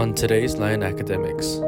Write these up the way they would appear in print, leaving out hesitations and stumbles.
on today's Lion Academics.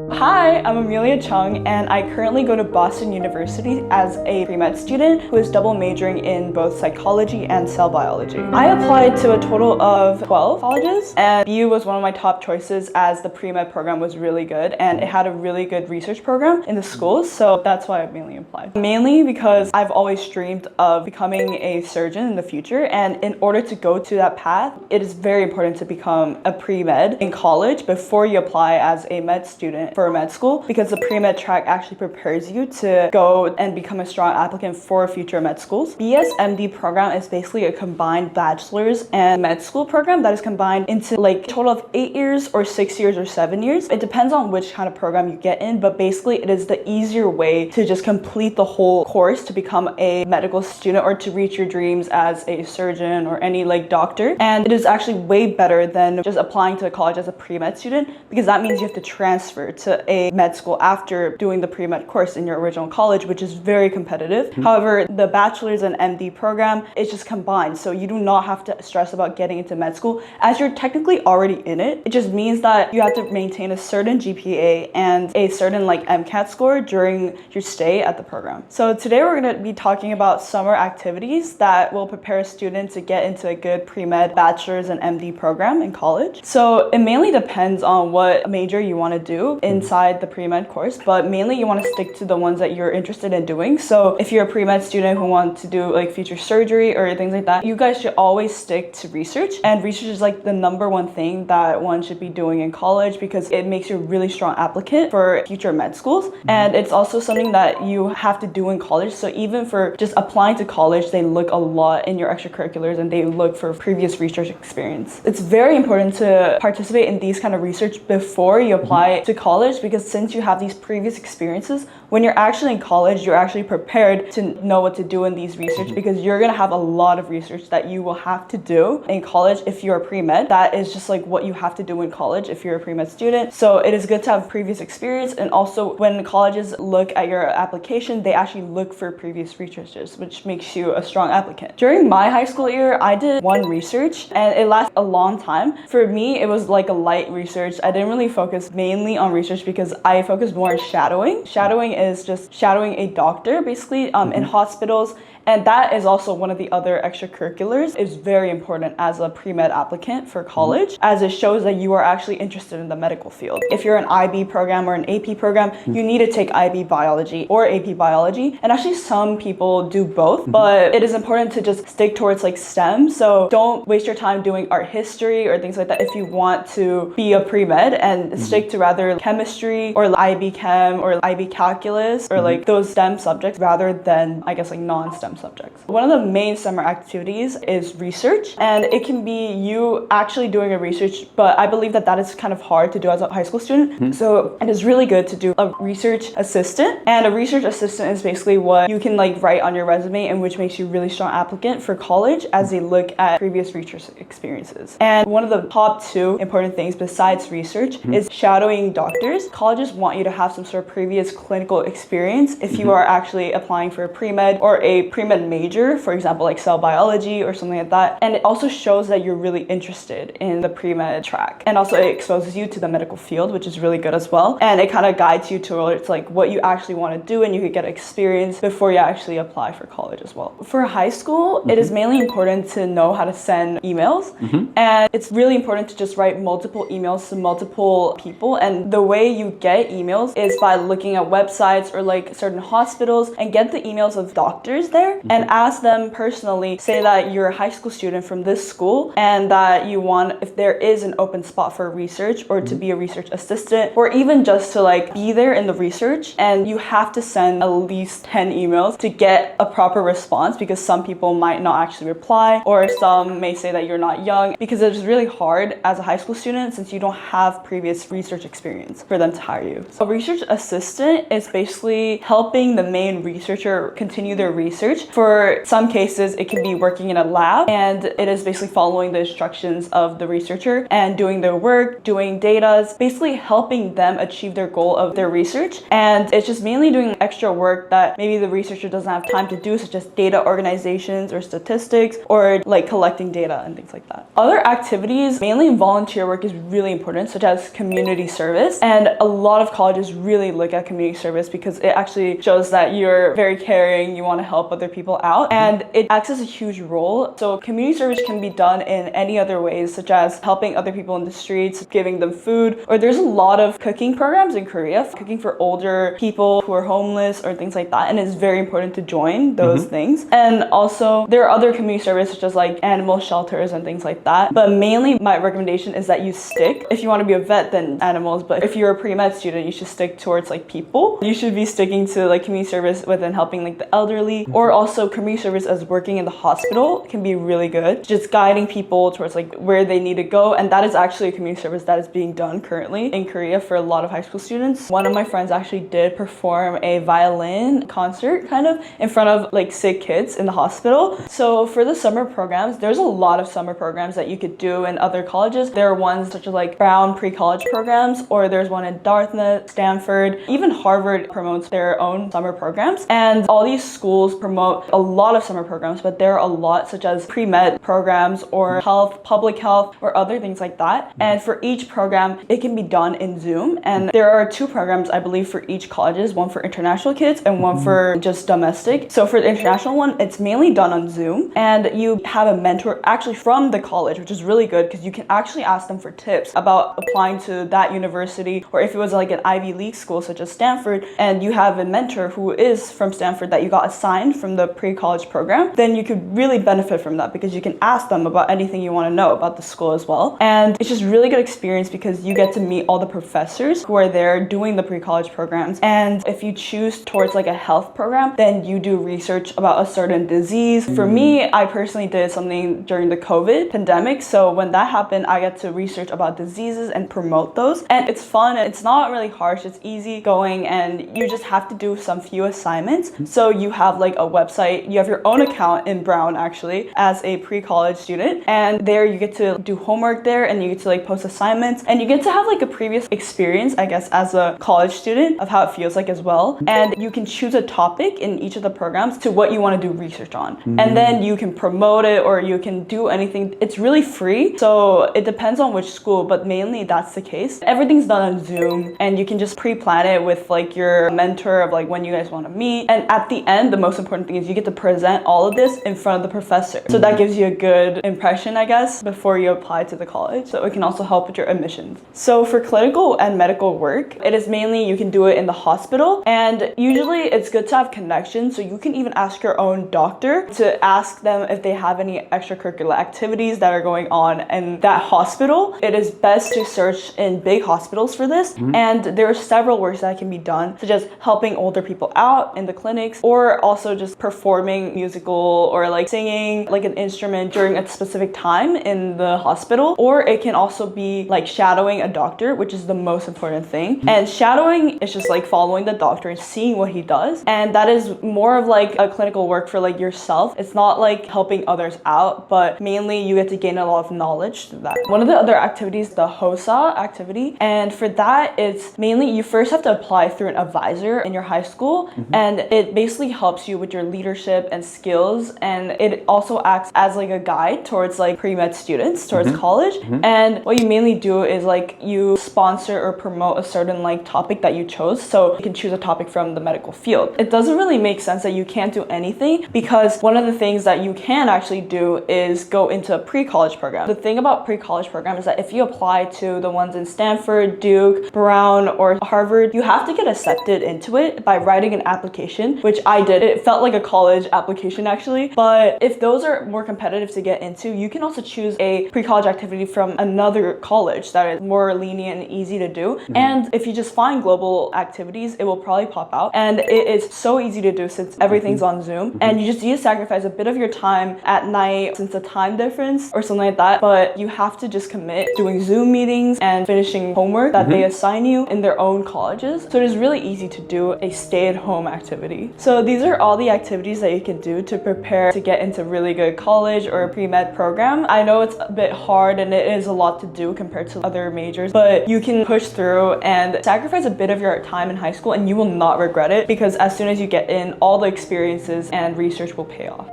Hi, I'm Amelia Chung, and I currently go to Boston University as a pre-med student who is double majoring in both psychology and cell biology. I applied to a total of 12 colleges, and BU was one of my top choices as the pre-med program was really good, and it had a really good research program in the schools, so that's why I mainly applied. Mainly because I've always dreamed of becoming a surgeon in the future, and in order to go to that path, it is very important to become a pre-med in college before you apply as a med student for med school, because the pre-med track actually prepares you to go and become a strong applicant for future med schools. BSMD program is basically a combined bachelor's and med school program that is combined into like a total of 8 years or 6 years or 7 years. It depends on which kind of program you get in, but basically it is the easier way to just complete the whole course to become a medical student or to reach your dreams as a surgeon or any like doctor. And it is actually way better than just applying to college as a pre-med student, because that means you have to transfer to a med school after doing the pre-med course in your original college, which is very competitive. However, the bachelor's and MD program is just combined, so you do not have to stress about getting into med school as you're technically already in it. It just means that you have to maintain a certain GPA and a certain like MCAT score during your stay at the program. So today we're going to be talking about summer activities that will prepare a student to get into a good pre-med bachelor's and MD program in college. So it mainly depends on what major you want to do inside the pre-med course, but mainly you want to stick to the ones that you're interested in doing. So if you're a pre-med student who wants to do like future surgery or things like that, you guys should always stick to research. And research is like the number one thing that one should be doing in college, because it makes you a really strong applicant for future med schools. And it's also something that you have to do in college. So even for just applying to college, they look a lot in your extracurriculars and they look for previous research experience. It's very important to participate in these kind of research before you apply to college, because since you have these previous experiences, when you're actually in college, you're actually prepared to know what to do in these research, because you're going to have a lot of research that you will have to do in college if you're a pre-med. That is just like what you have to do in college if you're a pre-med student. So it is good to have previous experience, and also when colleges look at your application, they actually look for previous researchers, which makes you a strong applicant. During my high school year, I did one research and it lasted a long time. For me, it was like a light research. I didn't really focus mainly on research because I focused more on shadowing. Shadowing is just shadowing a doctor basically in hospitals, and that is also one of the other extracurriculars. It's very important as a pre-med applicant for college, as it shows that you are actually interested in the medical field. If you're an IB program or an AP program, you need to take IB biology or AP biology, and actually some people do both, but it is important to just stick towards like STEM. So don't waste your time doing art history or things like that if you want to be a pre-med, and stick to rather chemistry or IB chem or IB calculus or like those STEM subjects rather than I guess like non-STEM subjects. One of the main summer activities is research, and it can be you actually doing a research, but I believe that is kind of hard to do as a high school student. So it is really good to do a research assistant, and a research assistant is basically what you can like write on your resume, and which makes you a really strong applicant for college as they look at previous research experiences. And one of the top two important things besides research is shadowing doctors. Colleges want you to have some sort of previous clinical experience if you are actually applying for a pre-med or a pre-med major, for example like cell biology or something like that. And it also shows that you're really interested in the pre-med track, and also it exposes you to the medical field, which is really good as well, and it kind of guides you towards like what you actually want to do, and you could get experience before you actually apply for college as well. For high school, it is mainly important to know how to send emails, and it's really important to just write multiple emails to multiple people. And the way you get emails is by looking at websites or like certain hospitals and get the emails of doctors there and ask them personally, say that you're a high school student from this school and that you want, if there is an open spot for research or to be a research assistant, or even just to like be there in the research. And you have to send at least 10 emails to get a proper response, because some people might not actually reply, or some may say that you're not young, because it's really hard as a high school student since you don't have previous research experience for them to hire you. So a research assistant is basically helping the main researcher continue their research For some cases, it can be working in a lab, and it is basically following the instructions of the researcher and doing their work, doing data, basically helping them achieve their goal of their research. And it's just mainly doing extra work that maybe the researcher doesn't have time to do, such as data organizations or statistics or like collecting data and things like that. Other activities, mainly volunteer work, is really important, such as community service. And a lot of colleges really look at community service because it actually shows that you're very caring, you want to help other people out, and it acts as a huge role. So community service can be done in any other ways, such as helping other people in the streets, giving them food, or there's a lot of cooking programs in Korea, cooking for older people who are homeless or things like that, and it's very important to join those things. And also there are other community service such as like animal shelters and things like that, but mainly my recommendation is that you stick. If you want to be a vet, then animals, but if you're a pre-med student, you should stick towards like people. You should be sticking to like community service within helping like the elderly, or also community service as working in the hospital can be really good, just guiding people towards like where they need to go. And that is actually a community service that is being done currently in Korea for a lot of high school students. One of my friends actually did perform a violin concert kind of in front of like sick kids in the hospital. So for the summer programs, there's a lot of summer programs that you could do in other colleges. There are ones such as like Brown pre-college programs, or there's one in Dartmouth, Stanford, even Harvard promotes their own summer programs. And all these schools promote a lot of summer programs, but there are a lot such as pre-med programs or health, public health, or other things like that. And for each program, it can be done in Zoom. And there are 2 programs, I believe, for each colleges, one for international kids and one for just domestic. So for the international one, it's mainly done on Zoom, and you have a mentor actually from the college, which is really good because you can actually ask them for tips about applying to that university, or if it was like an Ivy League school such as Stanford, and you have a mentor who is from Stanford that you got assigned from the pre-college program, then you could really benefit from that because you can ask them about anything you want to know about the school as well. And it's just really good experience because you get to meet all the professors who are there doing the pre-college programs. And if you choose towards like a health program, then you do research about a certain disease. For me, I personally did something during the COVID pandemic. So when that happened, I got to research about diseases and promote those. And it's fun. It's not really harsh. It's easy going, and you just have to do some few assignments. So you have like a website, you have your own account in Brown actually as a pre-college student, and there you get to do homework there, and you get to like post assignments, and you get to have like a previous experience, I guess, as a college student of how it feels like as well. And you can choose a topic in each of the programs to what you want to do research on, and then you can promote it or you can do anything. It's really free, so it depends on which school, but mainly that's the case. Everything's done on Zoom, and you can just pre-plan it with like your mentor of like when you guys want to meet. And at the end, the most important thing is you get to present all of this in front of the professor, so that gives you a good impression, I guess, before you apply to the college. So it can also help with your admissions. So for clinical and medical work, it is mainly you can do it in the hospital, and usually it's good to have connections, so you can even ask your own doctor to ask them if they have any extracurricular activities that are going on in that hospital. It is best to search in big hospitals for this, and there are several works that can be done, such as helping older people out in the clinics, or also just performing musical or like singing like an instrument during a specific time in the hospital. Or it can also be like shadowing a doctor, which is the most important thing. And shadowing is just like following the doctor and seeing what he does, and that is more of like a clinical work for like yourself. It's not like helping others out, but mainly you get to gain a lot of knowledge through that. One of the other activities, the HOSA activity, and for that it's mainly you first have to apply through an advisor in your high school, and it basically helps you with your leadership and skills, and it also acts as like a guide towards like pre-med students towards college. And what you mainly do is like you sponsor or promote a certain like topic that you chose, so you can choose a topic from the medical field. It doesn't really make sense that you can't do anything, because one of the things that you can actually do is go into a pre-college program. The thing about pre-college program is that if you apply to the ones in Stanford, Duke, Brown, or Harvard, you have to get accepted into it by writing an application, which I did. It felt like a college application actually, but if those are more competitive to get into, you can also choose a pre-college activity from another college that is more lenient and easy to do. And if you just find global activities, it will probably pop out, and it is so easy to do since everything's on Zoom, and you just need to sacrifice a bit of your time at night since the time difference or something like that, but you have to just commit doing Zoom meetings and finishing homework that they assign you in their own colleges. So it is really easy to do a stay-at-home activity. So these are all the activities activities that you can do to prepare to get into really good college or a pre-med program. I know it's a bit hard and it is a lot to do compared to other majors, but you can push through and sacrifice a bit of your time in high school and you will not regret it, because as soon as you get in, all the experiences and research will pay off.